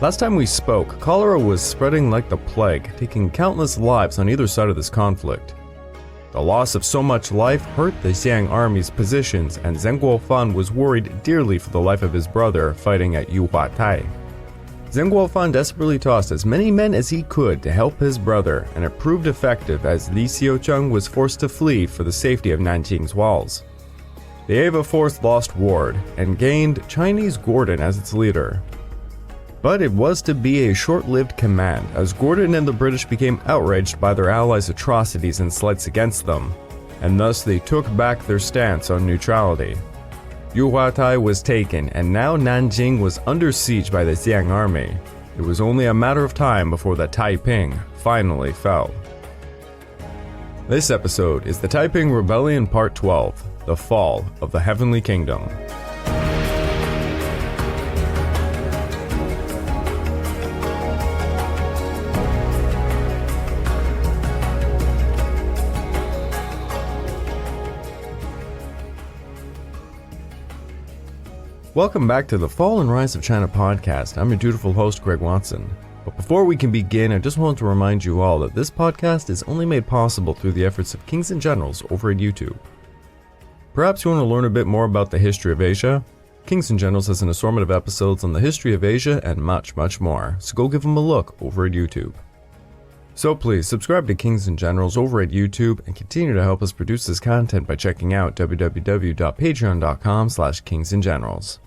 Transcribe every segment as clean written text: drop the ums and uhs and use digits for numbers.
Last time we spoke, cholera was spreading like the plague, taking countless lives on either side of this conflict. The loss of so much life hurt the Xiang army's positions, and Zeng Guofan was worried dearly for the life of his brother fighting at Yuhuatai. Zeng Guofan desperately tossed as many men as he could to help his brother, and it proved effective as Lio Chung was forced to flee for the safety of Nanjing's walls. The Ava force lost Ward and gained Chinese Gordon as its leader. But it was to be a short-lived command, as Gordon and the British became outraged by their allies' atrocities and slights against them, and thus they took back their stance on neutrality. Yuhuatai was taken, and now Nanjing was under siege by the Xiang army. It was only a matter of time before the Taiping finally fell. This episode is the Taiping Rebellion Part 12, The Fall of the Heavenly Kingdom. Welcome back to the Fall and Rise of China podcast. I'm your dutiful host, Greg Watson. But before we can begin, I just want to remind you all that this podcast is only made possible through the efforts of Kings and Generals over at YouTube. Perhaps you want to learn a bit more about the history of Asia? Kings and Generals has an assortment of episodes on the history of Asia and much, much more, so go give them a look over at YouTube. So please subscribe to Kings and Generals over at YouTube and continue to help us produce this content by checking out www.patreon.com/kingsandgenerals.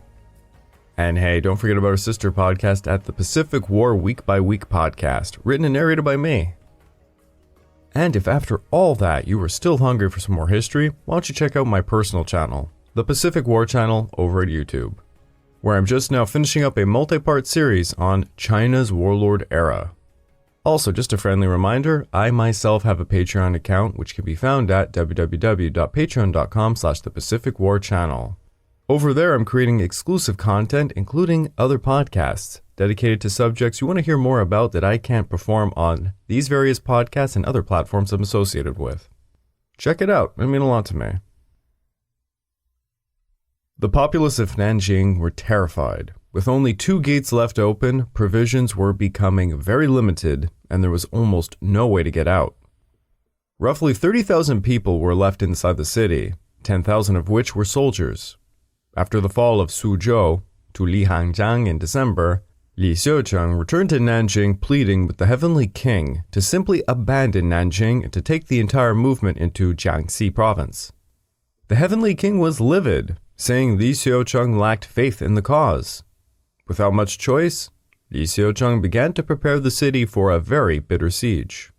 And hey, don't forget about our sister podcast at the Pacific War Week by Week podcast, written and narrated by me. And if after all that you are still hungry for some more history, why don't you check out my personal channel, the Pacific War channel over at YouTube, where I'm just now finishing up a multi-part series on China's warlord era. Also, just a friendly reminder, I myself have a Patreon account which can be found at www.patreon.com/thepacificwarchannel. Over there, I'm creating exclusive content, including other podcasts, dedicated to subjects you want to hear more about that I can't perform on these various podcasts and other platforms I'm associated with. Check it out, it means a lot to me. The populace of Nanjing were terrified. With only 2 gates left open, provisions were becoming very limited, and there was almost no way to get out. Roughly 30,000 people were left inside the city, 10,000 of which were soldiers. After the fall of Suzhou to Lihanjiang in December, Lio Chung returned to Nanjing pleading with the Heavenly King to simply abandon Nanjing and to take the entire movement into Jiangxi province. The Heavenly King was livid, saying Lio Chung lacked faith in the cause. Without much choice, Lio Chung began to prepare the city for a very bitter siege.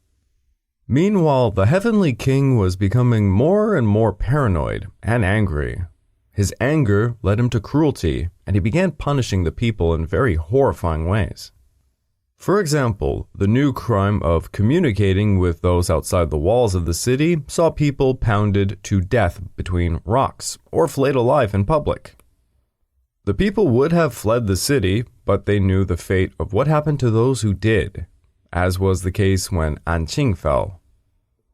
Meanwhile, the Heavenly King was becoming more and more paranoid and angry. His anger led him to cruelty, and he began punishing the people in very horrifying ways. For example, the new crime of communicating with those outside the walls of the city saw people pounded to death between rocks or flayed alive in public. The people would have fled the city, but they knew the fate of what happened to those who did, as was the case when Anqing fell.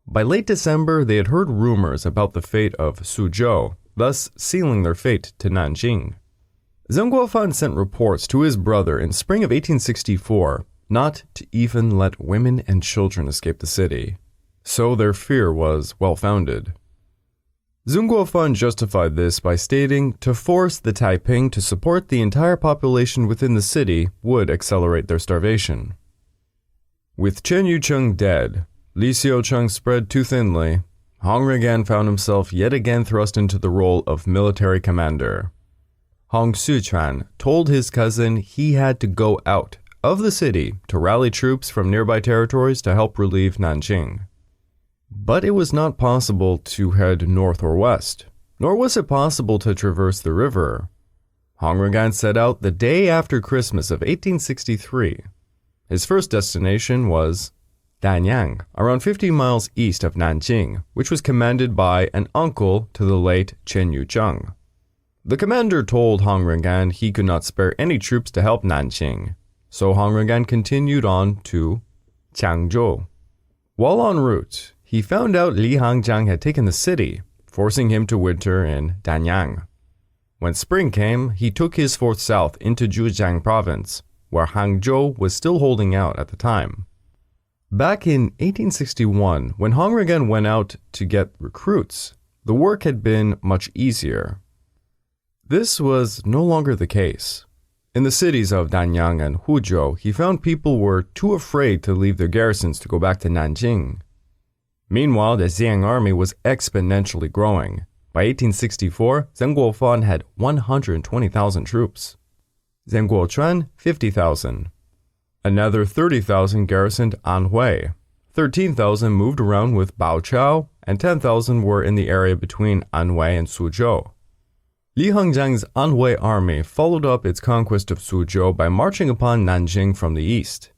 By late December, they had heard rumors about the fate of Suzhou, thus sealing their fate to Nanjing. Zeng Guofan sent reports to his brother in spring of 1864 not to even let women and children escape the city, so their fear was well-founded. Zeng Guofan justified this by stating to force the Taiping to support the entire population within the city would accelerate their starvation. With Chen Chung dead, Lio Chung spread too thinly, Zeng Gan found himself yet again thrust into the role of military commander. Xiuquan told his cousin he had to go out of the city to rally troops from nearby territories to help relieve Nanjing. But it was not possible to head north or west, nor was it possible to traverse the river. Zeng Gan set out the day after Christmas of 1863. His first destination was Danyang, around 50 miles east of Nanjing, which was commanded by an uncle to the late Chen Chung. The commander told Zeng Gan he could not spare any troops to help Nanjing, so Zeng Gan continued on to Changzhou. While en route, he found out Lihanjiang had taken the city, forcing him to winter in Danyang. When spring came, he took his force south into Zhejiang province, where Hangzhou was still holding out at the time. Back in 1861, when Hong Rengan went out to get recruits, the work had been much easier. This was no longer the case. In the cities of Danyang and Huzhou, he found people were too afraid to leave their garrisons to go back to Nanjing. Meanwhile, the Zhang army was exponentially growing. By 1864, Zeng Guofan had 120,000 troops. Zeng Guofan, 50,000. Another 30,000 garrisoned Anhui. 13,000 moved around with Baochao, and 10,000 were in the area between Anhui and Suzhou. Li Hongjiang's Anhui army followed up its conquest of Suzhou by marching upon Nanjing from the east.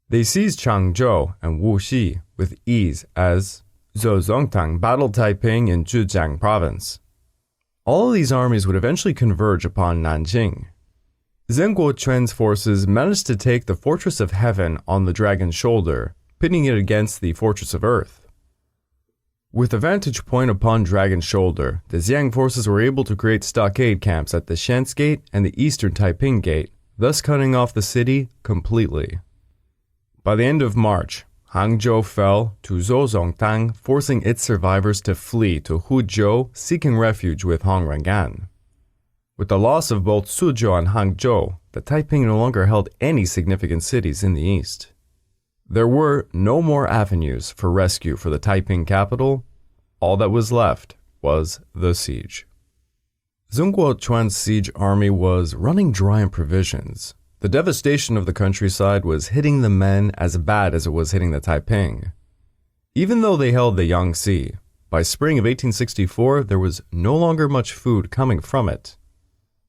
They seized Changzhou and Wuxi with ease as Zhou Zongtang battled Taiping in Zhejiang province. All of these armies would eventually converge upon Nanjing. Zeng Guofan's forces managed to take the Fortress of Heaven on the Dragon's Shoulder, pitting it against the Fortress of Earth. With a vantage point upon Dragon's Shoulder, the Xiang forces were able to create stockade camps at the Shan's Gate and the eastern Taiping Gate, thus cutting off the city completely. By the end of March, Hangzhou fell to Zhou Zongtang, forcing its survivors to flee to Huzhou, seeking refuge with Hong Rengan. With the loss of both Suzhou and Hangzhou, the Taiping no longer held any significant cities in the east. There were no more avenues for rescue for the Taiping capital. All that was left was the siege. Zeng Guofan's siege army was running dry on provisions. The devastation of the countryside was hitting the men as bad as it was hitting the Taiping. Even though they held the Yangtze, by spring of 1864 there was no longer much food coming from it.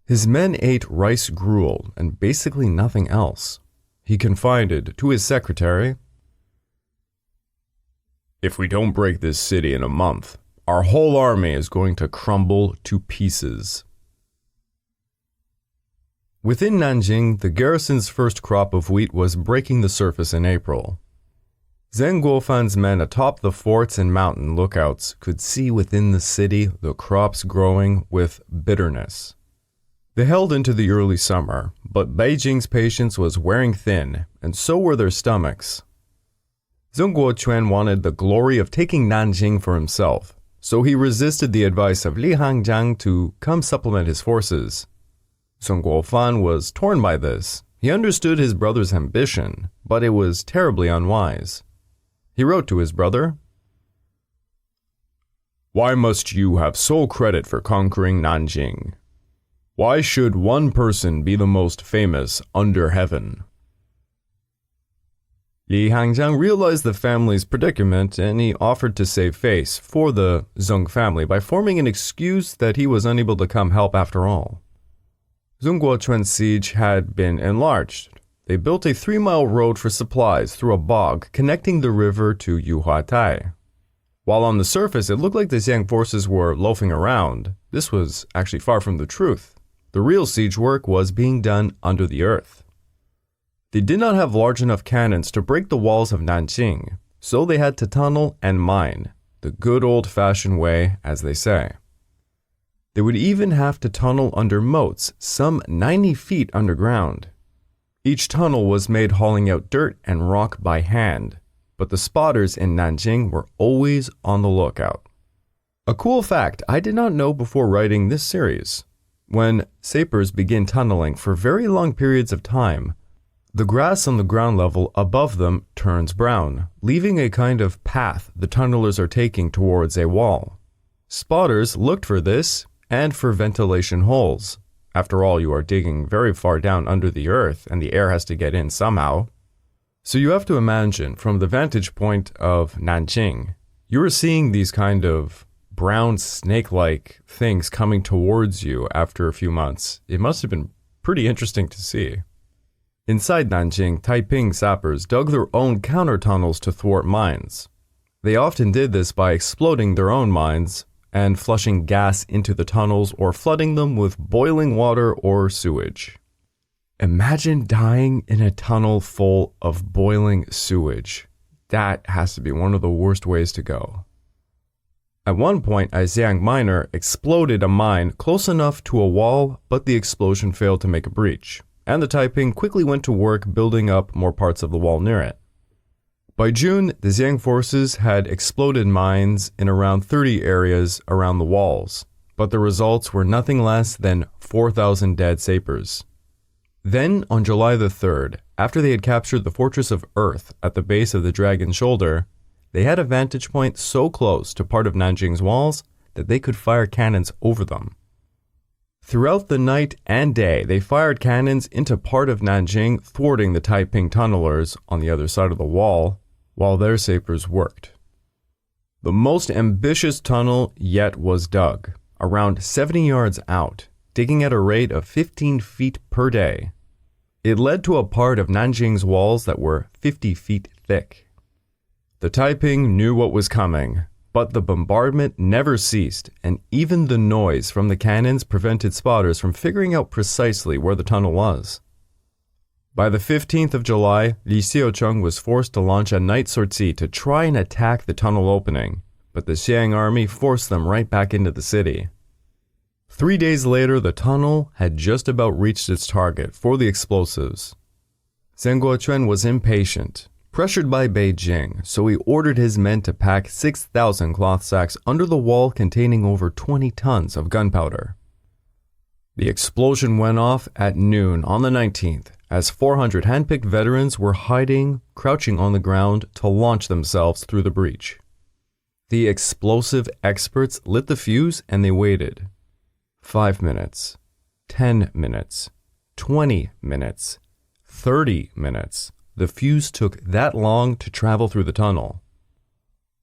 His men ate rice gruel and basically nothing else. He confided to his secretary, "If we don't break this city in a month, our whole army is going to crumble to pieces." Within Nanjing, the garrison's first crop of wheat was breaking the surface in April. Zeng Guofan's men atop the forts and mountain lookouts could see within the city the crops growing with bitterness. They held into the early summer, but Beijing's patience was wearing thin, and so were their stomachs. Zeng Guofan wanted the glory of taking Nanjing for himself, so he resisted the advice of Li Hongjiang to come supplement his forces. Zeng Guofan was torn by this. He understood his brother's ambition, but it was terribly unwise. He wrote to his brother, "Why must you have sole credit for conquering Nanjing? Why should one person be the most famous under heaven?" Li Hongjiang realized the family's predicament, and he offered to save face for the Zeng family by forming an excuse that he was unable to come help after all. Zeng Guofan's siege had been enlarged. They built a 3-mile road for supplies through a bog connecting the river to Yuhuatai. While on the surface it looked like the Xiang forces were loafing around, this was actually far from the truth. The real siege work was being done under the earth. They did not have large enough cannons to break the walls of Nanjing, so they had to tunnel and mine, the good old-fashioned way, as they say. They would even have to tunnel under moats, some 90 feet underground. Each tunnel was made hauling out dirt and rock by hand, but the spotters in Nanjing were always on the lookout. A cool fact I did not know before writing this series. When sappers begin tunneling for very long periods of time, the grass on the ground level above them turns brown, leaving a kind of path the tunnelers are taking towards a wall. Spotters looked for this and for ventilation holes. After all, you are digging very far down under the earth and the air has to get in somehow. So you have to imagine, from the vantage point of Nanjing, you are seeing these kind of brown snake-like things coming towards you after a few months. It must have been pretty interesting to see. Inside Nanjing, Taiping sappers dug their own counter-tunnels to thwart mines. They often did this by exploding their own mines and flushing gas into the tunnels or flooding them with boiling water or sewage. Imagine dying in a tunnel full of boiling sewage. That has to be one of the worst ways to go. At one point, a Xiang miner exploded a mine close enough to a wall, but the explosion failed to make a breach. and the Taiping quickly went to work building up more parts of the wall near it. By June, the Zhang forces had exploded mines in around 30 areas around the walls, but the results were nothing less than 4,000 dead sappers. Then, on July the 3rd, after they had captured the Fortress of Earth at the base of the Dragon's Shoulder, they had a vantage point so close to part of Nanjing's walls that they could fire cannons over them. Throughout the night and day, they fired cannons into part of Nanjing, thwarting the Taiping tunnelers on the other side of the wall, while their sappers worked. The most ambitious tunnel yet was dug, around 70 yards out, digging at a rate of 15 feet per day. It led to a part of Nanjing's walls that were 50 feet thick. The Taiping knew what was coming, but the bombardment never ceased, and even the noise from the cannons prevented spotters from figuring out precisely where the tunnel was. By the 15th of July, Lio Chung was forced to launch a night sortie to try and attack the tunnel opening, but the Xiang army forced them right back into the city. 3 days later, the tunnel had just about reached its target for the explosives. Zeng Guofan was impatient, pressured by Beijing, so he ordered his men to pack 6,000 cloth sacks under the wall containing over 20 tons of gunpowder. The explosion went off at noon on the 19th, as 400 handpicked veterans were crouching on the ground to launch themselves through the breach. The explosive experts lit the fuse and they waited. 5 minutes, 10 minutes, 20 minutes, 30 minutes. The fuse took that long to travel through the tunnel.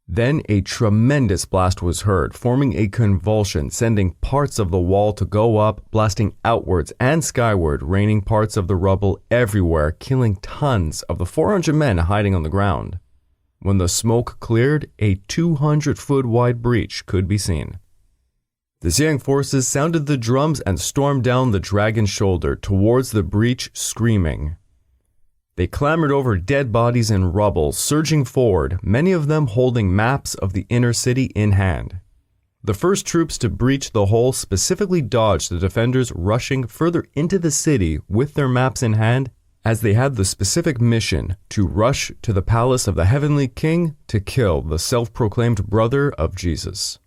Then a tremendous blast was heard, forming a convulsion, sending parts of the wall to go up, blasting outwards and skyward, raining parts of the rubble everywhere, killing tons of the 400 men hiding on the ground. When the smoke cleared, a 200-foot wide breach could be seen. The Xiang forces sounded the drums and stormed down the Dragon's Shoulder towards the breach, screaming. They clambered over dead bodies and rubble, surging forward, many of them holding maps of the inner city in hand. The first troops to breach the hole specifically dodged the defenders rushing further into the city with their maps in hand, as they had the specific mission to rush to the palace of the Heavenly King to kill the self-proclaimed brother of Jesus.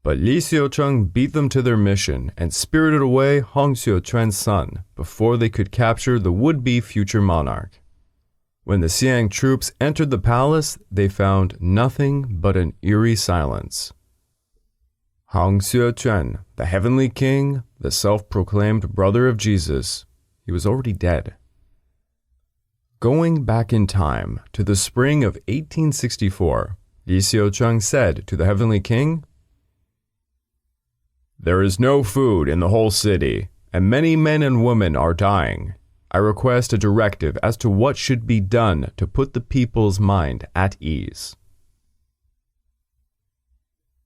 But Lio Chung beat them to their mission and spirited away Xiuquan's son before they could capture the would-be future monarch. When the Xiang troops entered the palace, they found nothing but an eerie silence. Xiuquan, the Heavenly King, the self-proclaimed brother of Jesus, he was already dead. Going back in time to the spring of 1864, Lio Chung said to the Heavenly King, "There is no food in the whole city, and many men and women are dying. I request a directive as to what should be done to put the people's mind at ease."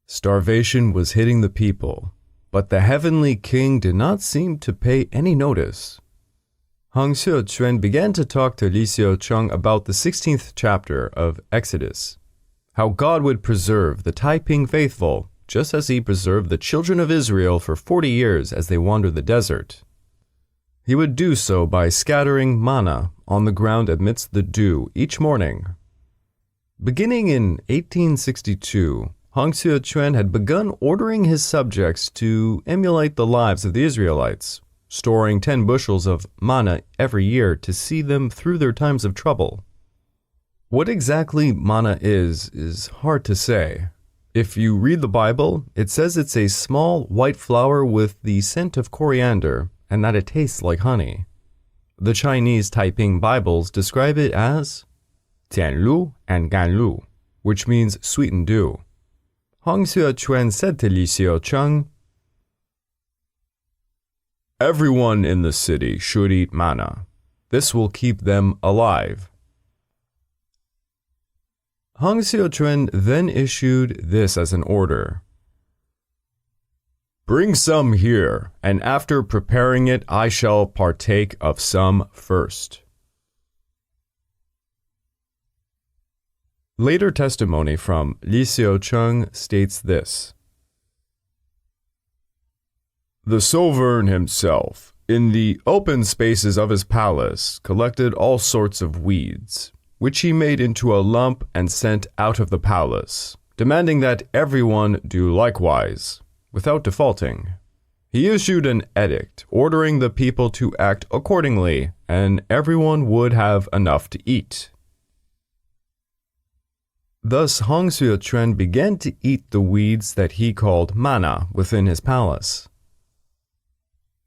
Starvation was hitting the people, but the Heavenly King did not seem to pay any notice. Xiuquan began to talk to Lio Chung about the 16th chapter of Exodus, how God would preserve the Taiping faithful just as he preserved the children of Israel for 40 years as they wandered the desert. He would do so by scattering manna on the ground amidst the dew each morning. Beginning in 1862, Xiuquan had begun ordering his subjects to emulate the lives of the Israelites, storing 10 bushels of manna every year to see them through their times of trouble. What exactly manna is hard to say. If you read the Bible, it says it's a small white flower with the scent of coriander and that it tastes like honey. The Chinese Taiping Bibles describe it as Jianlu and Ganlu, which means sweetened dew. Xiuquan said to Lio Chung, "Everyone in the city should eat manna. This will keep them alive." Xiuquan then issued this as an order. "Bring some here, and after preparing it, I shall partake of some first." Later testimony from Lio Chung states this. "The sovereign himself, in the open spaces of his palace, collected all sorts of weeds, which he made into a lump and sent out of the palace, demanding that everyone do likewise, without defaulting. He issued an edict ordering the people to act accordingly, and everyone would have enough to eat. Thus, Hong Xiuquan began to eat the weeds that he called manna within his palace.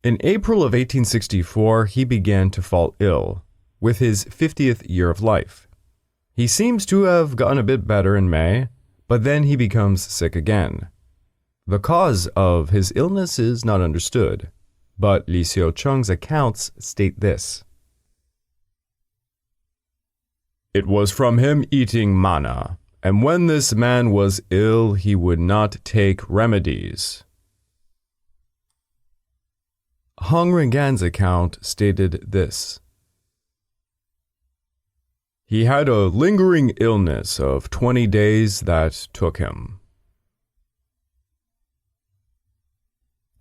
In April of 1864, he began to fall ill, with his 50th year of life. He seems to have gotten a bit better in May, but then he becomes sick again. The cause of his illness is not understood, but Lio Chung's accounts state this. It was from him eating manna, and when this man was ill, he would not take remedies. Hong Gan's account stated this. He had a lingering illness of 20 days that took him.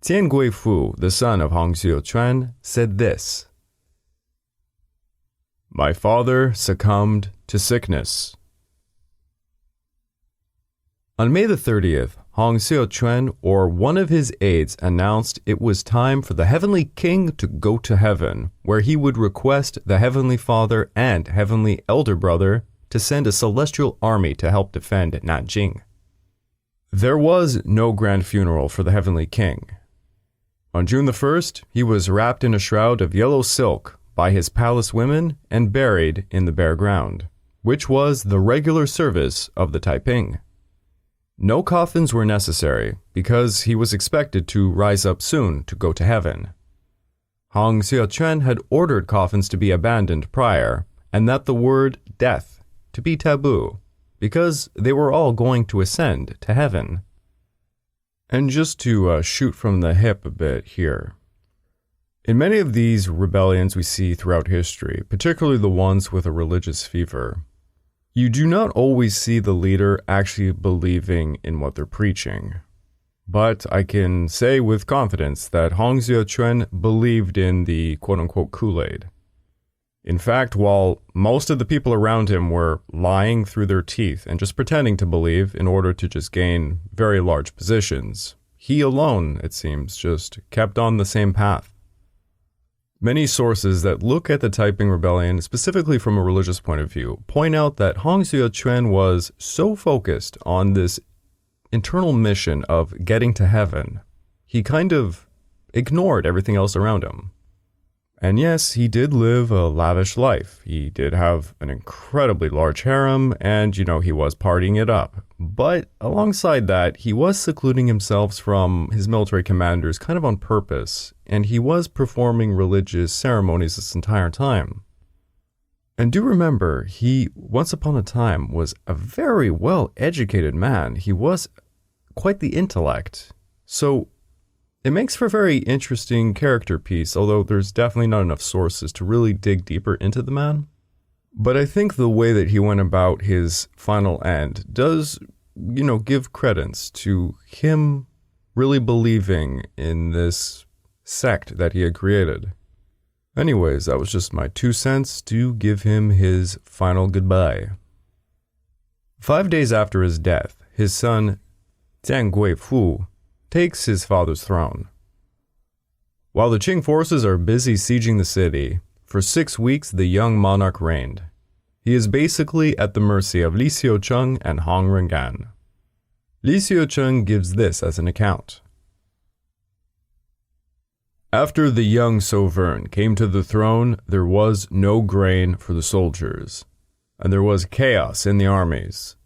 Tangu Fu, the son of Hong Xiuquan, said this. My father succumbed to sickness. On May the 30th, Hong Xiuquan or one of his aides announced it was time for the Heavenly King to go to heaven, where he would request the Heavenly Father and Heavenly Elder Brother to send a celestial army to help defend Nanjing. There was no grand funeral for the Heavenly King. On June the 1st, he was wrapped in a shroud of yellow silk by his palace women and buried in the bare ground, which was the regular service of the Taiping. No coffins were necessary because he was expected to rise up soon to go to heaven. Hong Xiuquan had ordered coffins to be abandoned prior, and that the word death to be taboo, because they were all going to ascend to heaven. And just to shoot from the hip a bit here. In many of these rebellions we see throughout history, particularly the ones with a religious fever, you do not always see the leader actually believing in what they're preaching. But I can say with confidence that Hong Xiuquan believed in the quote-unquote Kool-Aid. In fact, while most of the people around him were lying through their teeth and just pretending to believe in order to just gain very large positions, he alone, it seems, just kept on the same path. Many sources that look at the Taiping Rebellion, specifically from a religious point of view, point out that Hong Xiuquan was so focused on this internal mission of getting to heaven, he kind of ignored everything else around him. And yes, he did live a lavish life. He did have an incredibly large harem, and, he was partying it up. But alongside that, he was secluding himself from his military commanders kind of on purpose, and he was performing religious ceremonies this entire time. And do remember, he, once upon a time, was a very well-educated man. He was quite the intellect. So it makes for a very interesting character piece, although there's definitely not enough sources to really dig deeper into the man. But I think the way that he went about his final end does, give credence to him really believing in this sect that he had created. Anyways, that was just my 2 cents to give him his final goodbye. 5 days after his death, his son, Zeng Guofan, takes his father's throne. While the Qing forces are busy sieging the city, for 6 weeks the young monarch reigned. He is basically at the mercy of Lio Chung and Hong Gan. Lio Chung gives this as an account. After the young sovereign came to the throne, there was no grain for the soldiers, and there was chaos in the armies.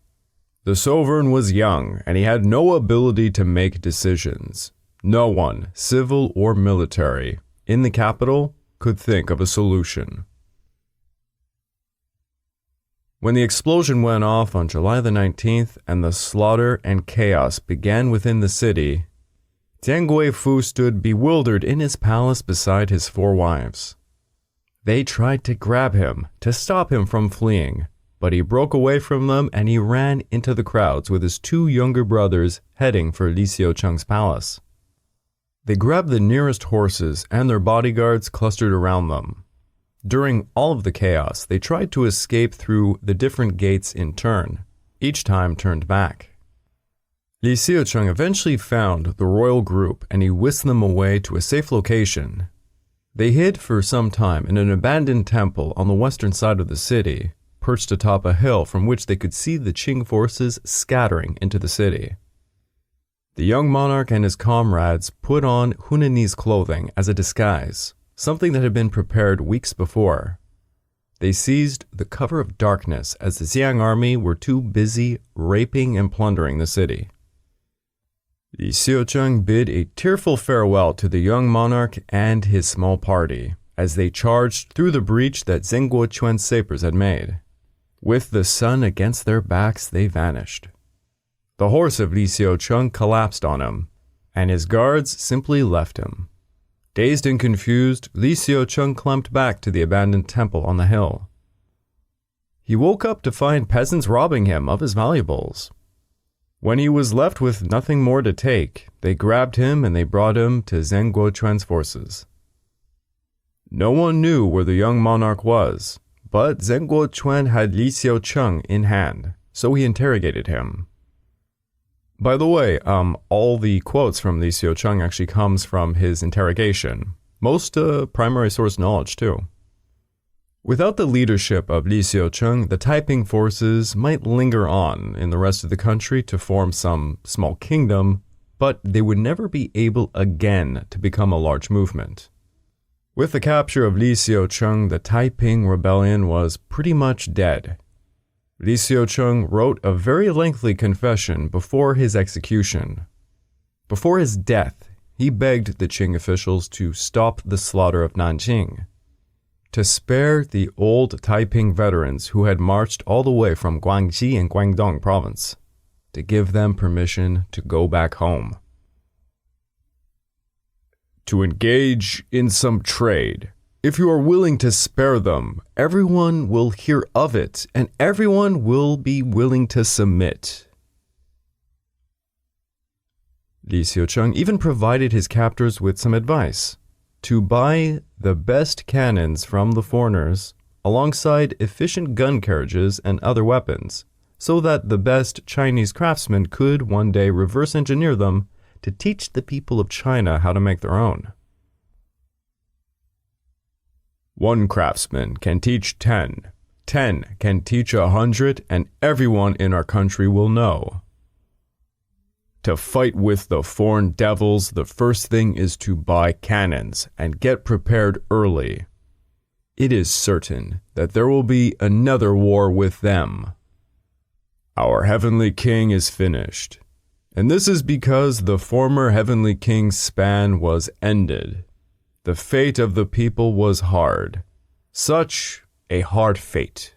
The sovereign was young, and he had no ability to make decisions. No one, civil or military, in the capital could think of a solution. When the explosion went off on July the 19th and the slaughter and chaos began within the city, Tangu Fu stood bewildered in his palace beside his 4 wives. They tried to grab him, to stop him from fleeing, but he broke away from them and he ran into the crowds with his 2 younger brothers heading for Lio Chung's palace. They grabbed the nearest horses and their bodyguards clustered around them. During all of the chaos, they tried to escape through the different gates in turn, each time turned back. Lio Chung eventually found the royal group and he whisked them away to a safe location. They hid for some time in an abandoned temple on the western side of the city, perched atop a hill from which they could see the Qing forces scattering into the city. The young monarch and his comrades put on Hunanese clothing as a disguise, something that had been prepared weeks before. They seized the cover of darkness as the Xiang army were too busy raping and plundering the city. Lio Chung bid a tearful farewell to the young monarch and his small party as they charged through the breach that Zeng Guofan's sappers had made. With the sun against their backs, they vanished. The horse of Lio Chung collapsed on him, and his guards simply left him. Dazed and confused, Lio Chung clumped back to the abandoned temple on the hill. He woke up to find peasants robbing him of his valuables. When he was left with nothing more to take, they grabbed him and they brought him to Zeng Guofan's forces. No one knew where the young monarch was, but Zeng Guofan had Lio Chung in hand, so he interrogated him. By the way, all the quotes from Lio Chung actually comes from his interrogation. Most primary source knowledge, too. Without the leadership of Lio Chung, the Taiping forces might linger on in the rest of the country to form some small kingdom, but they would never be able again to become a large movement. With the capture of Lio Chung, the Taiping Rebellion was pretty much dead. Lio Chung wrote a very lengthy confession before his execution. Before his death, he begged the Qing officials to stop the slaughter of Nanjing, to spare the old Taiping veterans who had marched all the way from Guangxi and Guangdong province, to give them permission to go back home. To engage in some trade. If you are willing to spare them, everyone will hear of it, and everyone will be willing to submit. Lio Chung even provided his captors with some advice: to buy the best cannons from the foreigners, alongside efficient gun carriages and other weapons, so that the best Chinese craftsmen could one day reverse engineer them to teach the people of China how to make their own. One craftsman can teach 10, 10 can teach 100, and everyone in our country will know. To fight with the foreign devils, the first thing is to buy cannons and get prepared early. It is certain that there will be another war with them. Our heavenly king is finished, and this is because the former heavenly king's span was ended. The fate of the people was hard. Such a hard fate.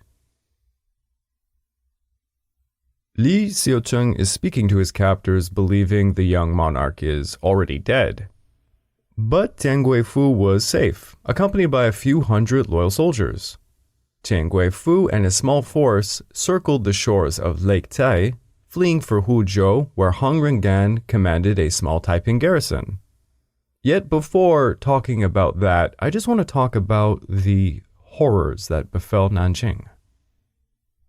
Lio Chung is speaking to his captors, believing the young monarch is already dead. But Tangu Fu was safe, accompanied by a few hundred loyal soldiers. Tangu Fu and his small force circled the shores of Lake Tai, fleeing for Huzhou, where Zen Gan commanded a small Taiping garrison. Yet before talking about that, I just want to talk about the horrors that befell Nanjing.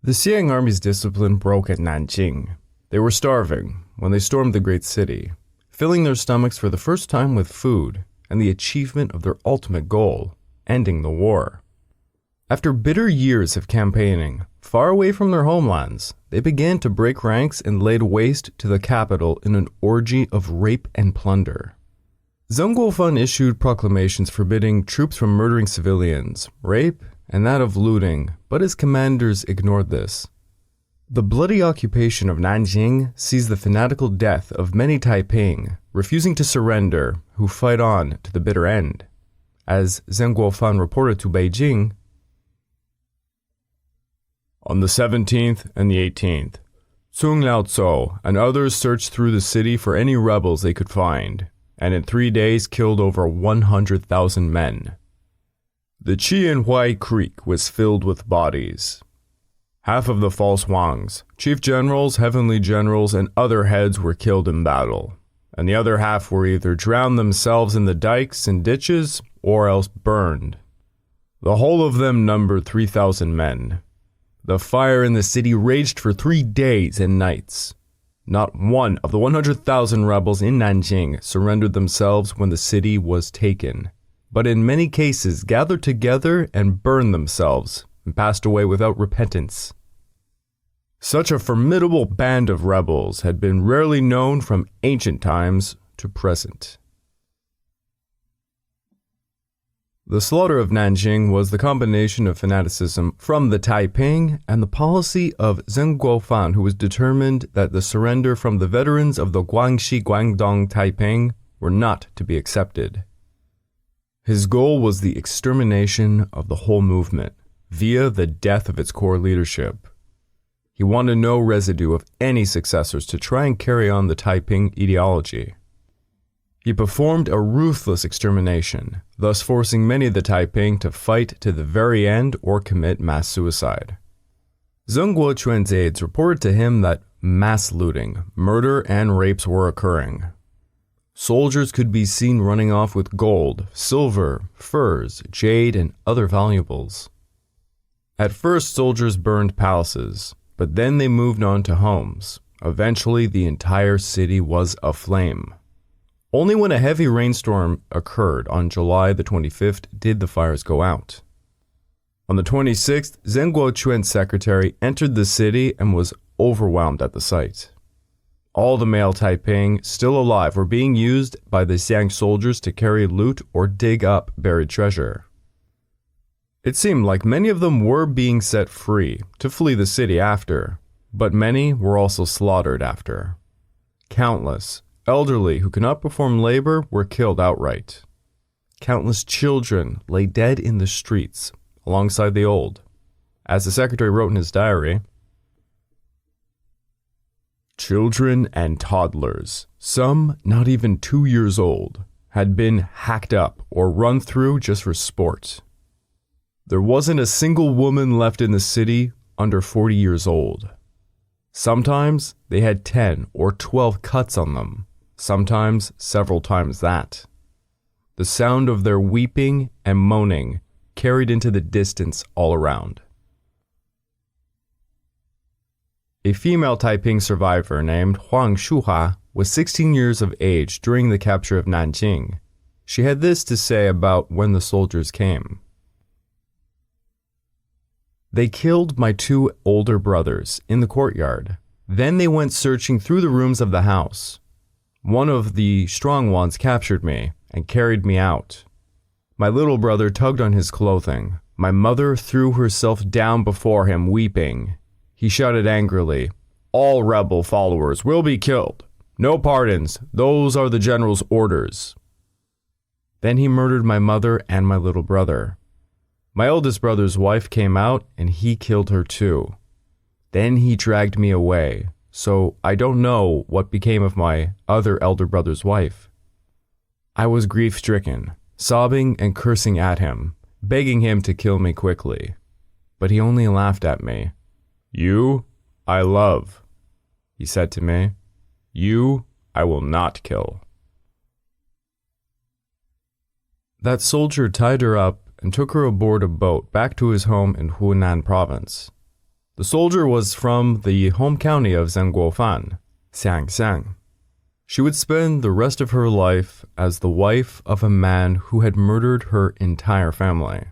The Xiang army's discipline broke at Nanjing. They were starving when they stormed the great city, filling their stomachs for the first time with food and the achievement of their ultimate goal, ending the war. After bitter years of campaigning, far away from their homelands, they began to break ranks and laid waste to the capital in an orgy of rape and plunder. Zeng Guofan issued proclamations forbidding troops from murdering civilians, rape, and that of looting, but his commanders ignored this. The bloody occupation of Nanjing sees the fanatical death of many Taiping, refusing to surrender, who fight on to the bitter end. As Zeng Guofan reported to Beijing, on the 17th and the 18th, Cong Lao Tso and others searched through the city for any rebels they could find, and in 3 days killed over 100,000 men. The Qianhuai Creek was filled with bodies. Half of the false Wangs, chief generals, heavenly generals, and other heads were killed in battle, and the other half were either drowned themselves in the dikes and ditches or else burned. The whole of them numbered 3,000 men. The fire in the city raged for 3 days and nights. Not one of the 100,000 rebels in Nanjing surrendered themselves when the city was taken, but in many cases gathered together and burned themselves and passed away without repentance. Such a formidable band of rebels had been rarely known from ancient times to present. The slaughter of Nanjing was the combination of fanaticism from the Taiping and the policy of Zeng Guofan, who was determined that the surrender from the veterans of the Guangxi Guangdong Taiping were not to be accepted. His goal was the extermination of the whole movement via the death of its core leadership. He wanted no residue of any successors to try and carry on the Taiping ideology. He performed a ruthless extermination, thus forcing many of the Taiping to fight to the very end or commit mass suicide. Zeng Guofan's aides reported to him that mass looting, murder, and rapes were occurring. Soldiers could be seen running off with gold, silver, furs, jade, and other valuables. At first, soldiers burned palaces, but then they moved on to homes. Eventually, the entire city was aflame. Only when a heavy rainstorm occurred on July the 25th did the fires go out. On the 26th, Zeng Guofan's secretary entered the city and was overwhelmed at the sight. All the male Taiping still alive were being used by the Xiang soldiers to carry loot or dig up buried treasure. It seemed like many of them were being set free to flee the city after, but many were also slaughtered after. Countless elderly who could not perform labor were killed outright. Countless children lay dead in the streets alongside the old. As the secretary wrote in his diary, children and toddlers, some not even 2 years old, had been hacked up or run through just for sport. There wasn't a single woman left in the city under 40 years old. Sometimes they had 10 or 12 cuts on them, sometimes several times that. The sound of their weeping and moaning carried into the distance all around. A female Taiping survivor named Huang Shuhua was 16 years of age during the capture of Nanjing. She had this to say about when the soldiers came. They killed my 2 older brothers in the courtyard. Then they went searching through the rooms of the house. One of the strong ones captured me and carried me out. My little brother tugged on his clothing. My mother threw herself down before him, weeping. He shouted angrily, "All rebel followers will be killed. No pardons. Those are the general's orders." Then he murdered my mother and my little brother. My oldest brother's wife came out and he killed her too. Then he dragged me away, so I don't know what became of my other elder brother's wife. I was grief-stricken, sobbing and cursing at him, begging him to kill me quickly. But he only laughed at me. "You, I love," he said to me. "You, I will not kill." That soldier tied her up and took her aboard a boat back to his home in Hunan province. The soldier was from the home county of Zeng Guofan, Xiang. She would spend the rest of her life as the wife of a man who had murdered her entire family.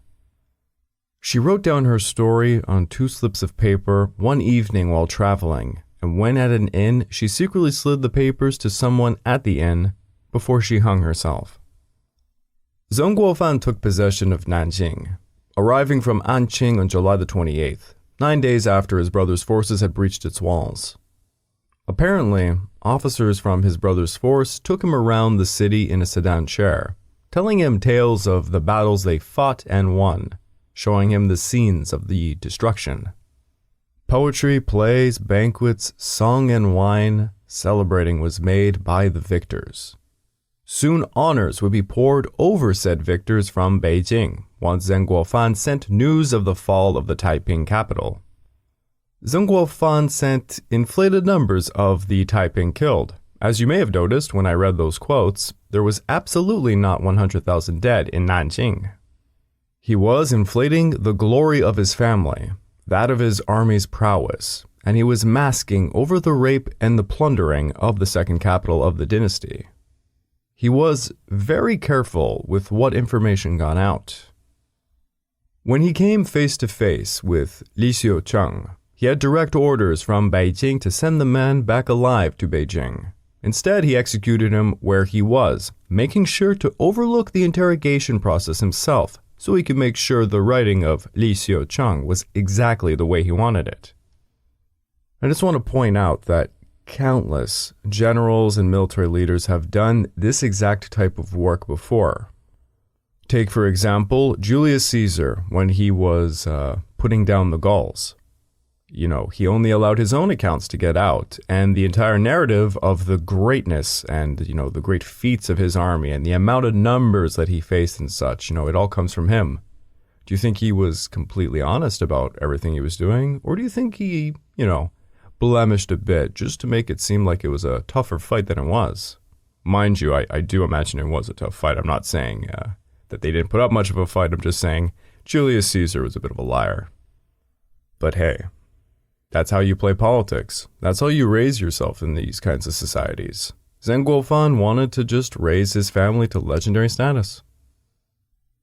She wrote down her story on 2 slips of paper one evening while traveling, and when at an inn, she secretly slid the papers to someone at the inn before she hung herself. Zeng Guofan took possession of Nanjing, arriving from Anqing on July the 28th, 9 days after his brother's forces had breached its walls. Apparently, officers from his brother's force took him around the city in a sedan chair, telling him tales of the battles they fought and won, showing him the scenes of the destruction. Poetry, plays, banquets, song and wine, celebrating was made by the victors. Soon honors would be poured over said victors from Beijing, once Zeng Guofan sent news of the fall of the Taiping capital. Zeng Guofan sent inflated numbers of the Taiping killed, As you may have noticed when I read those quotes, there was absolutely not 100,000 dead in Nanjing. He was inflating the glory of his family, that of his army's prowess, and he was masking over the rape and the plundering of the second capital of the dynasty. He was very careful with what information got out. When he came face to face with Lio Chung, he had direct orders from Beijing to send the man back alive to Beijing. Instead, he executed him where he was, making sure to overlook the interrogation process himself so he could make sure the writing of Lio Chung was exactly the way he wanted it. I just want to point out that countless generals and military leaders have done this exact type of work before. Take, for example, Julius Caesar when he was putting down the Gauls. He only allowed his own accounts to get out, and the entire narrative of the greatness and, the great feats of his army and the amount of numbers that he faced and such, it all comes from him. Do you think he was completely honest about everything he was doing? Or do you think he, blemished a bit just to make it seem like it was a tougher fight than it was? Mind you, I do imagine it was a tough fight. I'm not saying that they didn't put up much of a fight. I'm just saying Julius Caesar was a bit of a liar. But hey, that's how you play politics. That's how you raise yourself in these kinds of societies. Zeng Guofan wanted to just raise his family to legendary status.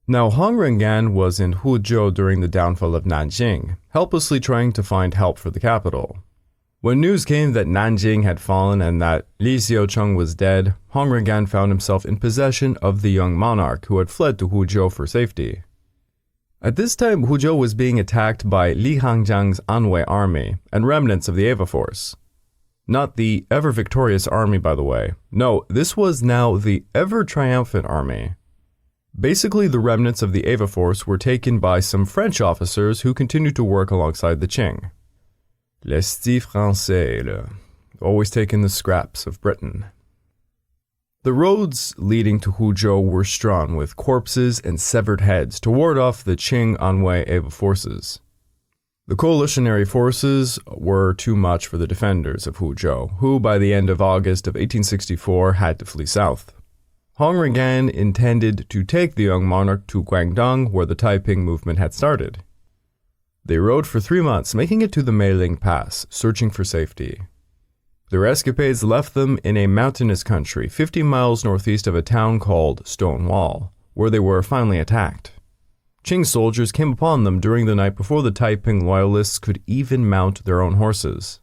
Now, Zen Gan was in Huzhou during the downfall of Nanjing, helplessly trying to find help for the capital. When news came that Nanjing had fallen and that Lio Chung was dead, Zen Gan found himself in possession of the young monarch who had fled to Huzhou for safety. At this time, Huzhou was being attacked by Li Hangjiang's Anwei army and remnants of the Ava force. Not the ever-victorious army, by the way. No, this was now the ever-triumphant army. Basically, the remnants of the Ava force were taken by some French officers who continued to work alongside the Qing. Les petits Français, always taking the scraps of Britain. The roads leading to Huzhou were strewn with corpses and severed heads to ward off the Qing Anwei Ava forces. The coalitionary forces were too much for the defenders of Huzhou, who by the end of August of 1864 had to flee south. Zen Gan intended to take the young monarch to Guangdong, where the Taiping movement had started. They rode for 3 months, making it to the Meiling Pass, searching for safety. Their escapades left them in a mountainous country 50 miles northeast of a town called Stonewall, where they were finally attacked. Qing soldiers came upon them during the night before the Taiping loyalists could even mount their own horses.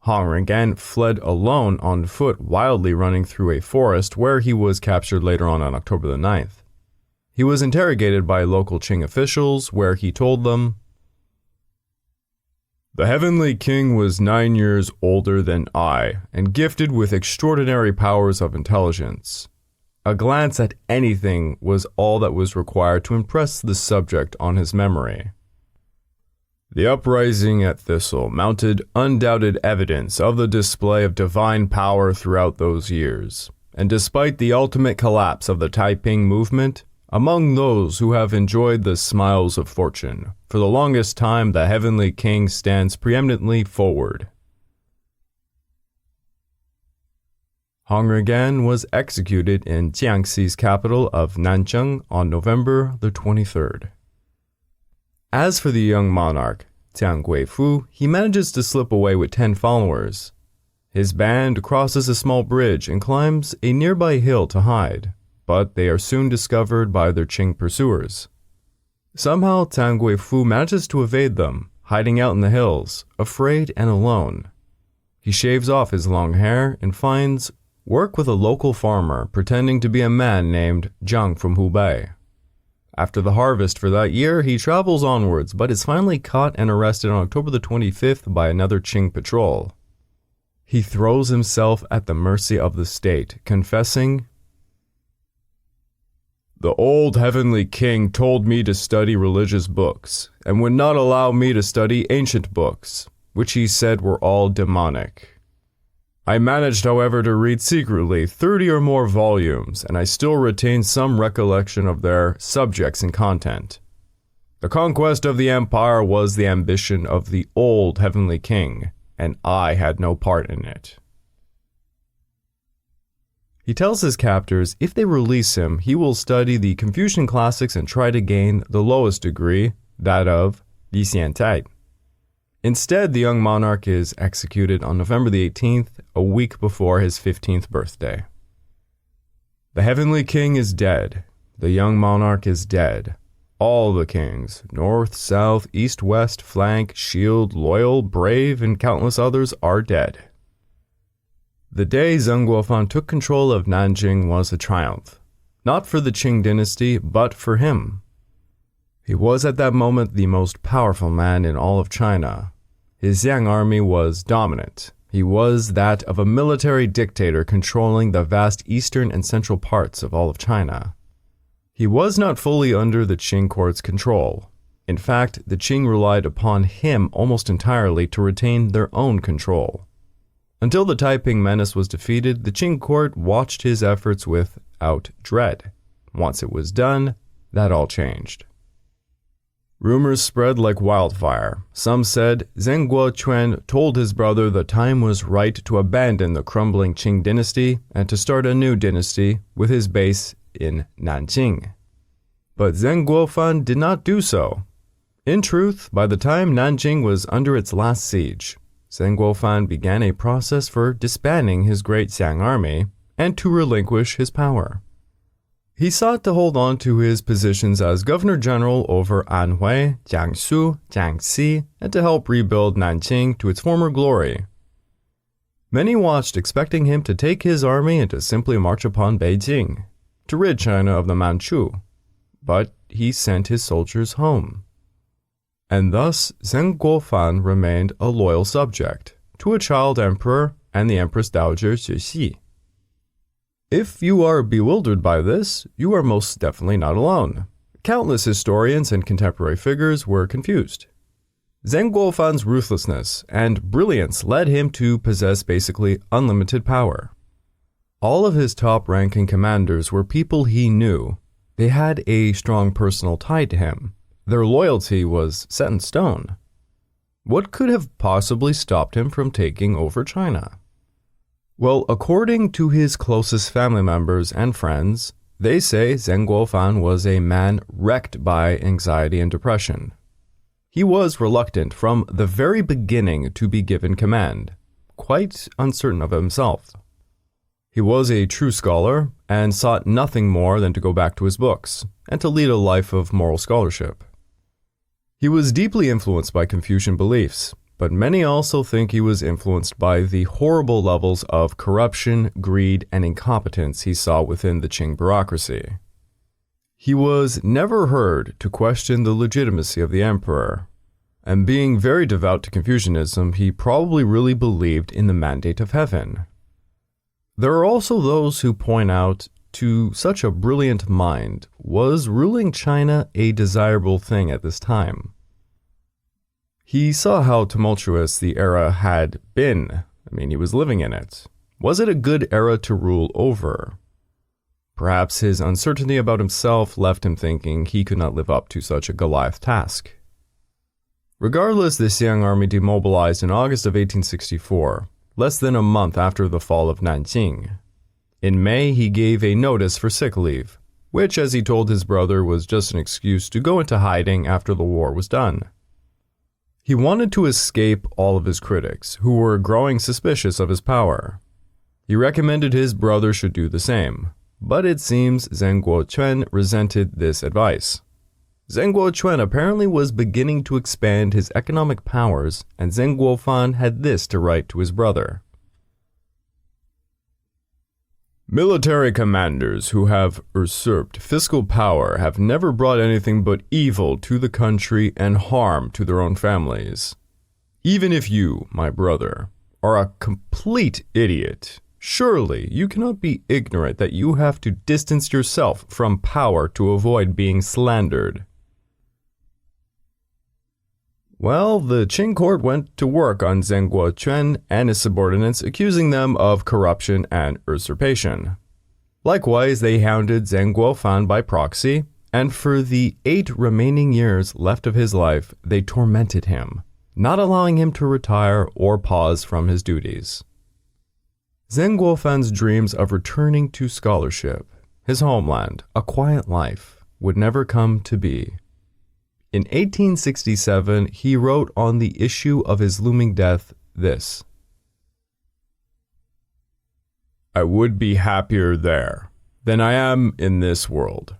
Zen Gan fled alone on foot, wildly running through a forest where he was captured later on October the 9th. He was interrogated by local Qing officials where he told them, "The Heavenly King was 9 years older than I, and gifted with extraordinary powers of intelligence. A glance at anything was all that was required to impress the subject on his memory. The uprising at Thistle mounted undoubted evidence of the display of divine power throughout those years, and despite the ultimate collapse of the Taiping movement, among those who have enjoyed the smiles of fortune, for the longest time the Heavenly King stands preeminently forward." Zen Gan was executed in Jiangxi's capital of Nanjing on November the 23rd. As for the young monarch, Tangu Fu, he manages to slip away with 10 followers. His band crosses a small bridge and climbs a nearby hill to hide, but they are soon discovered by their Qing pursuers. Somehow, Tangu Fu manages to evade them, hiding out in the hills, afraid and alone. He shaves off his long hair and finds work with a local farmer pretending to be a man named Zhang from Hubei. After the harvest for that year, he travels onwards, but is finally caught and arrested on October the 25th by another Qing patrol. He throws himself at the mercy of the state, confessing, "The old Heavenly King told me to study religious books, and would not allow me to study ancient books, which he said were all demonic. I managed, however, to read secretly 30 or more volumes, and I still retain some recollection of their subjects and content. The conquest of the empire was the ambition of the old Heavenly King, and I had no part in it." He tells his captors if they release him, he will study the Confucian classics and try to gain the lowest degree, that of lixiantai. Instead, the young monarch is executed on November the 18th, a week before his 15th birthday. The heavenly king is dead. The young monarch is dead. All the kings, north, south, east, west, flank, shield, loyal, brave, and countless others are dead. The day Zeng Guofan took control of Nanjing was a triumph, not for the Qing dynasty, but for him. He was at that moment the most powerful man in all of China. His Xiang army was dominant. He was that of a military dictator controlling the vast eastern and central parts of all of China. He was not fully under the Qing court's control. In fact, the Qing relied upon him almost entirely to retain their own control. Until the Taiping menace was defeated, the Qing court watched his efforts without dread. Once it was done, that all changed. Rumors spread like wildfire. Some said Zeng Guofan told his brother the time was right to abandon the crumbling Qing dynasty and to start a new dynasty with his base in Nanjing. But Zeng Guofan did not do so. In truth, by the time Nanjing was under its last siege, Zeng Guofan began a process for disbanding his great Xiang army and to relinquish his power. He sought to hold on to his positions as governor-general over Anhui, Jiangsu, Jiangxi, and to help rebuild Nanjing to its former glory. Many watched, expecting him to take his army and to simply march upon Beijing, to rid China of the Manchu, but he sent his soldiers home. And thus, Zeng Guofan remained a loyal subject to a child emperor and the Empress Dowager Cixi. If you are bewildered by this, you are most definitely not alone. Countless historians and contemporary figures were confused. Zeng Guofan's ruthlessness and brilliance led him to possess basically unlimited power. All of his top-ranking commanders were people he knew. They had a strong personal tie to him. Their loyalty was set in stone. What could have possibly stopped him from taking over China? Well, according to his closest family members and friends, they say Zeng Guofan was a man wrecked by anxiety and depression. He was reluctant from the very beginning to be given command, quite uncertain of himself. He was a true scholar and sought nothing more than to go back to his books and to lead a life of moral scholarship. He was deeply influenced by Confucian beliefs, but many also think he was influenced by the horrible levels of corruption, greed, and incompetence he saw within the Qing bureaucracy. He was never heard to question the legitimacy of the emperor, and being very devout to Confucianism, he probably really believed in the mandate of heaven. There are also those who point out to such a brilliant mind, was ruling China a desirable thing at this time? He saw how tumultuous the era had been. He was living in it. Was it a good era to rule over? Perhaps his uncertainty about himself left him thinking he could not live up to such a Goliath task. Regardless, the Xiang army demobilized in August of 1864, less than a month after the fall of Nanjing. In May, he gave a notice for sick leave, which, as he told his brother, was just an excuse to go into hiding after the war was done. He wanted to escape all of his critics, who were growing suspicious of his power. He recommended his brother should do the same, but it seems Zeng Guofan resented this advice. Zeng Guofan apparently was beginning to expand his economic powers, and Zeng Guofan had this to write to his brother. Military commanders who have usurped fiscal power have never brought anything but evil to the country and harm to their own families. Even if you, my brother, are a complete idiot, surely you cannot be ignorant that you have to distance yourself from power to avoid being slandered. Well, the Qing court went to work on Zeng Guofan and his subordinates, accusing them of corruption and usurpation. Likewise, they hounded Zeng Guofan by proxy, and for the 8 remaining years left of his life, they tormented him, not allowing him to retire or pause from his duties. Zeng Guofan's dreams of returning to scholarship, his homeland, a quiet life, would never come to be. In 1867, he wrote on the issue of his looming death this: "I would be happier there than I am in this world."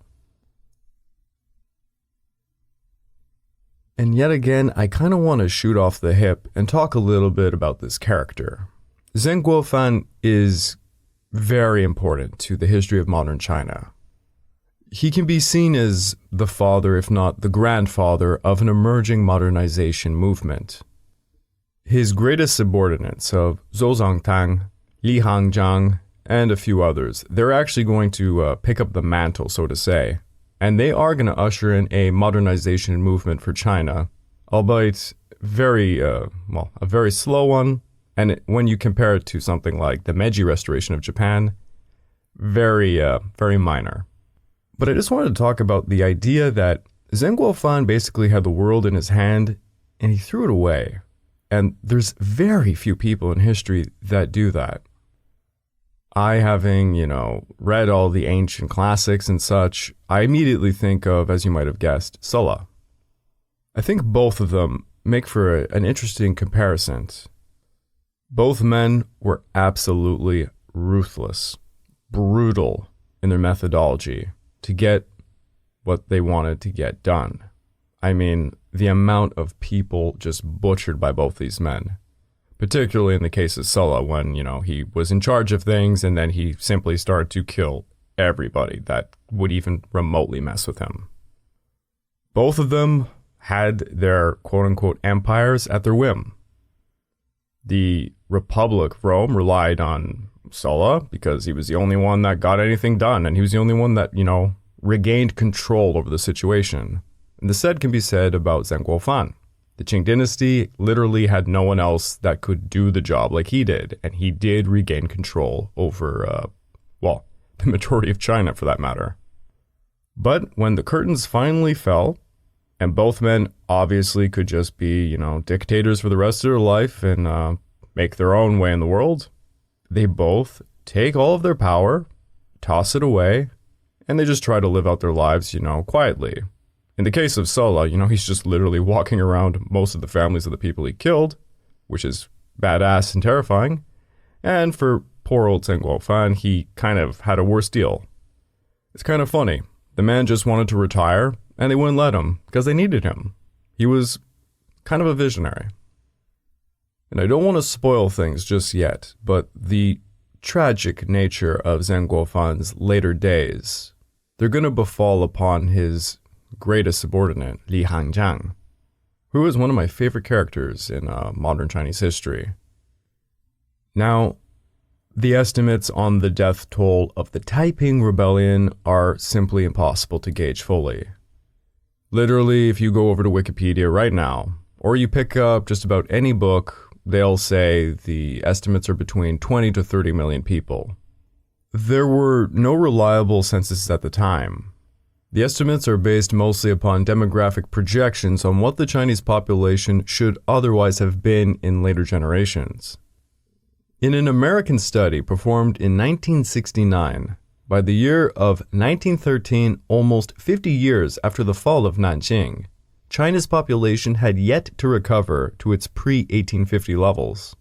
And yet again, I kind of want to shoot off the hip and talk a little bit about this character. Zeng Guofan is very important to the history of modern China. He can be seen as the father, if not the grandfather, of an emerging modernization movement. His greatest subordinates of Zhou Zongtang, Li Hangzhang, and a few others, they're actually going to pick up the mantle, so to say, and they are going to usher in a modernization movement for China, albeit a very slow one, and when you compare it to something like the Meiji Restoration of Japan, very minor. But I just wanted to talk about the idea that Zeng Guofan basically had the world in his hand, and he threw it away. And there's very few people in history that do that. I, having, read all the ancient classics and such, I immediately think of, as you might have guessed, Sulla. I think both of them make for an interesting comparison. Both men were absolutely ruthless, brutal in their methodology to get what they wanted to get done. I mean, the amount of people just butchered by both these men. Particularly in the case of Sulla, when, he was in charge of things and then he simply started to kill everybody that would even remotely mess with him. Both of them had their quote-unquote empires at their whim. The Republic, Rome, relied on Sulla because he was the only one that got anything done, and he was the only one that, regained control over the situation. And the said can be said about Zeng Guofan. The Qing dynasty literally had no one else that could do the job like he did, and he did regain control over, the majority of China for that matter. But when the curtains finally fell, and both men obviously could just be, dictators for the rest of their life and make their own way in the world, they both take all of their power, toss it away, and they just try to live out their lives, quietly. In the case of Sulla, he's just literally walking around most of the families of the people he killed, which is badass and terrifying. And for poor old Zeng Guofan, he kind of had a worse deal. It's kind of funny. The man just wanted to retire, and they wouldn't let him because they needed him. He was kind of a visionary. And I don't want to spoil things just yet, but the tragic nature of Zeng Guofan's later days, they're going to befall upon his greatest subordinate, Li Hangzhang, who is one of my favorite characters in modern Chinese history. Now, the estimates on the death toll of the Taiping Rebellion are simply impossible to gauge fully. Literally, if you go over to Wikipedia right now, or you pick up just about any book, they'll say the estimates are between 20 to 30 million people. There were no reliable censuses at the time. The estimates are based mostly upon demographic projections on what the Chinese population should otherwise have been in later generations. In an American study performed in 1969, by the year of 1913, almost 50 years after the fall of Nanjing, China's population had yet to recover to its pre-1850 levels.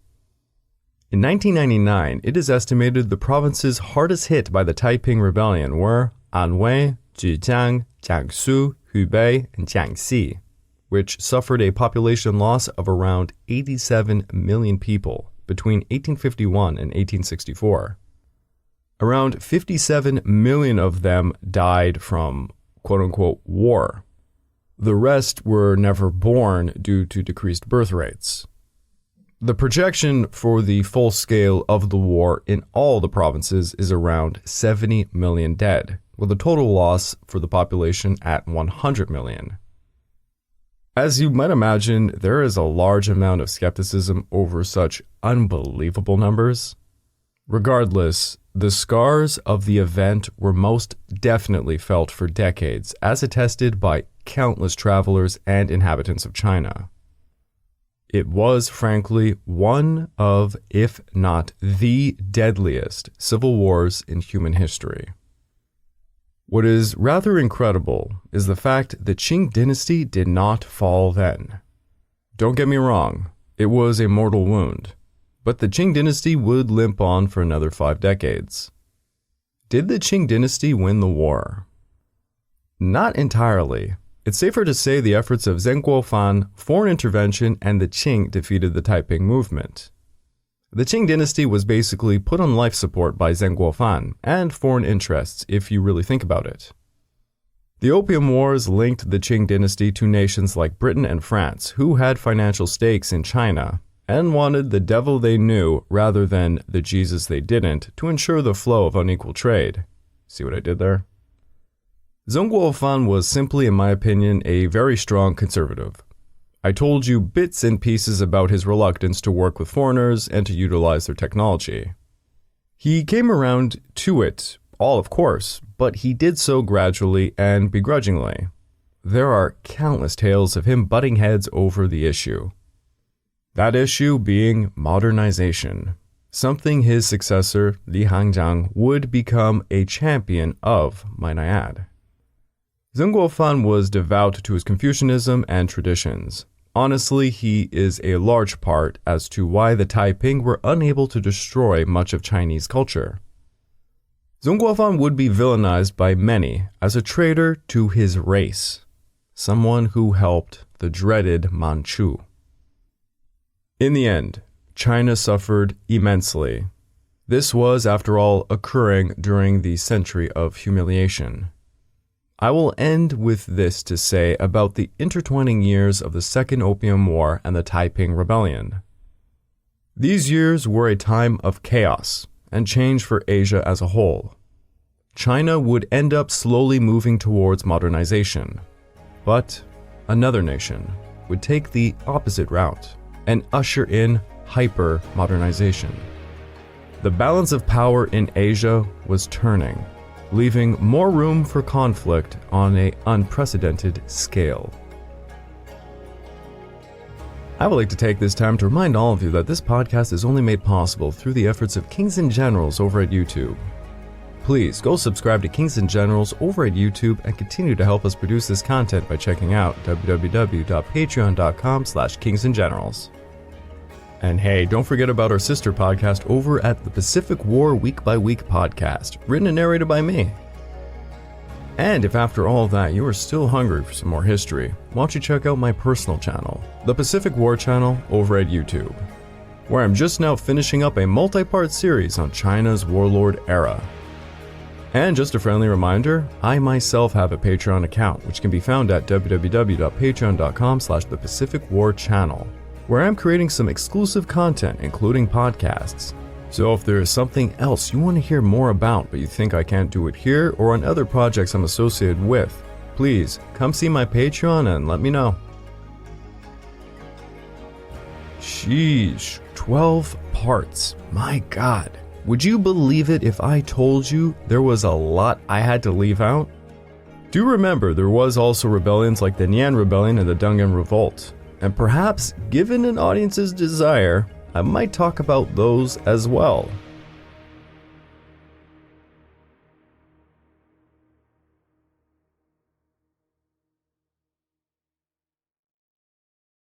In 1999, it is estimated the provinces hardest hit by the Taiping Rebellion were Anhui, Zhejiang, Jiangsu, Hubei, and Jiangxi, which suffered a population loss of around 87 million people between 1851 and 1864. Around 57 million of them died from quote-unquote war. The rest were never born due to decreased birth rates. The projection for the full scale of the war in all the provinces is around 70 million dead, with a total loss for the population at 100 million. As you might imagine, there is a large amount of skepticism over such unbelievable numbers. Regardless, the scars of the event were most definitely felt for decades, as attested by countless travelers and inhabitants of China. It was, frankly, one of, if not the deadliest civil wars in human history. What is rather incredible is the fact the Qing dynasty did not fall then. Don't get me wrong, it was a mortal wound, but the Qing dynasty would limp on for another 5 decades. Did the Qing dynasty win the war? Not entirely. It's safer to say the efforts of Zeng Guofan, foreign intervention, and the Qing defeated the Taiping movement. The Qing dynasty was basically put on life support by Zeng Guofan and foreign interests, if you really think about it. The Opium Wars linked the Qing dynasty to nations like Britain and France, who had financial stakes in China and wanted the devil they knew rather than the Jesus they didn't to ensure the flow of unequal trade. See what I did there? Zeng Guofan was simply, in my opinion, a very strong conservative. I told you bits and pieces about his reluctance to work with foreigners and to utilize their technology. He came around to it all, of course, but he did so gradually and begrudgingly. There are countless tales of him butting heads over the issue. That issue being modernization, something his successor, Li Hangjiang, would become a champion of, might I add. Zeng Guofan was devout to his Confucianism and traditions. Honestly, he is a large part as to why the Taiping were unable to destroy much of Chinese culture. Zeng Guofan would be villainized by many as a traitor to his race, someone who helped the dreaded Manchu. In the end, China suffered immensely. This was, after all, occurring during the century of humiliation. I will end with this to say about the intertwining years of the Second Opium War and the Taiping Rebellion. These years were a time of chaos and change for Asia as a whole. China would end up slowly moving towards modernization, but another nation would take the opposite route and usher in hyper-modernization. The balance of power in Asia was turning, leaving more room for conflict on an unprecedented scale. I would like to take this time to remind all of you that this podcast is only made possible through the efforts of Kings and Generals over at YouTube. Please go subscribe to Kings and Generals over at YouTube and continue to help us produce this content by checking out www.patreon.com/kingsandgenerals. And hey, don't forget about our sister podcast over at the Pacific War Week by Week podcast, written and narrated by me. And if after all of that you are still hungry for some more history, why don't you check out my personal channel, the Pacific War channel over at YouTube, where I'm just now finishing up a multi-part series on China's warlord era. And just a friendly reminder, I myself have a Patreon account, which can be found at www.patreon.com/thepacificwarchannel. where I'm creating some exclusive content, including podcasts. So if there is something else you want to hear more about, but you think I can't do it here or on other projects I'm associated with, please come see my Patreon and let me know. Sheesh, 12 parts. My God. Would you believe it if I told you there was a lot I had to leave out? Do remember there was also rebellions like the Nian Rebellion and the Dungan Revolt. And perhaps, given an audience's desire, I might talk about those as well.